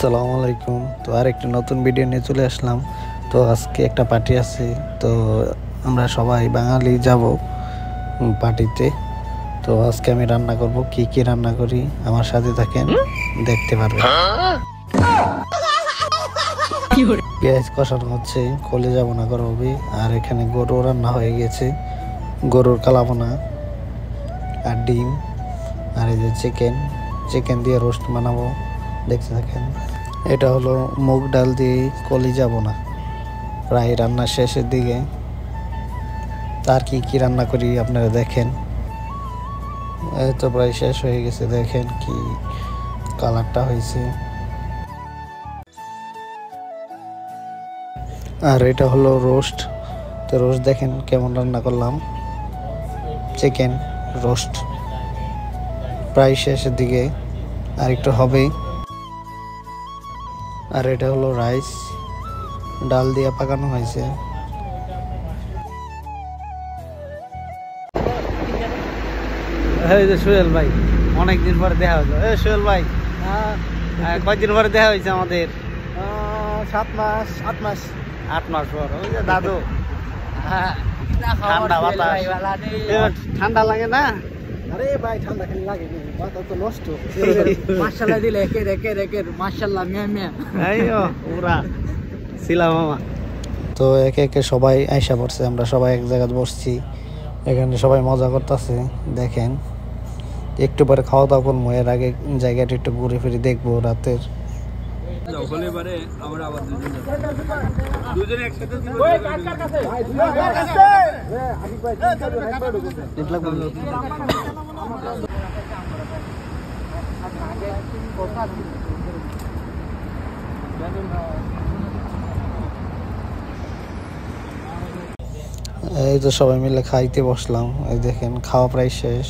আসসালামু আলাইকুম। তো আরেকটা নতুন ভিডিও নিয়ে চলে আসলাম। তো আজকে একটা পার্টি আছে, তো আমরা সবাই বাঙালি যাব পার্টিতে। তো আজকে আমি রান্না করব, কি কি রান্না করি আমার সাথে থাকেন, দেখতে পারবেন। পেঁয়াজ কষানো হচ্ছে, কলিজা বোনা করা হবে। আর এখানে গরু রান্না হয়ে গেছে, গরুর কালাবোনা আর ডিম। আর এই যে চিকেন দিয়ে রোস্ট বানাবো, দেখতে থাকেন। এটা হলো মুগ ডাল দিয়ে কলিজা বোনা, প্রায় রান্না শেষের দিকে। তার কি কি রান্না করি আপনারা দেখেন। এই তো প্রায় শেষ হয়ে গেছে, দেখেন কি কালারটা হয়েছে। আর এটা হলো রোস্ট। তো রোস্ট দেখেন কেমন রান্না করলাম, চিকেন রোস্ট প্রায় শেষের দিকে, আর একটু হবেই। আর এটা হলো রাইস, ডাল দিয়ে পাকানো হয়েছে। এই যে সোহেল ভাই, অনেকদিন পরে দেখা হয়েছে। এই সোহেল ভাই, কয়দিন পরে দেখা হয়েছে আমাদের? 7 মাস 8 মাস 8 মাস পর। ওই যে দাদু, ঠান্ডা বাতাস, ঠান্ডা লাগে না? আরে ভাই ঠান্ডা খালি লাগে না, বাতাস তো নষ্ট। মাশাআল্লাহ দিলে একের মাশাআল্লাহ মিয়া আইও পুরা ছিলাম মামা। তো একে একে সবাই আইসা পড়ছে, আমরা সবাই এক জায়গায় বসছি, এখানে সবাই মজা করতেছে দেখেন। একটু পরে খাওয়া দাওয়া করবো, এর আগে জায়গাটা একটু ঘুরে ফিরে দেখবো রাতের। এই তো সবাই মিলে খাইতে বসলাম, এই দেখেন খাওয়া প্রায় শেষ।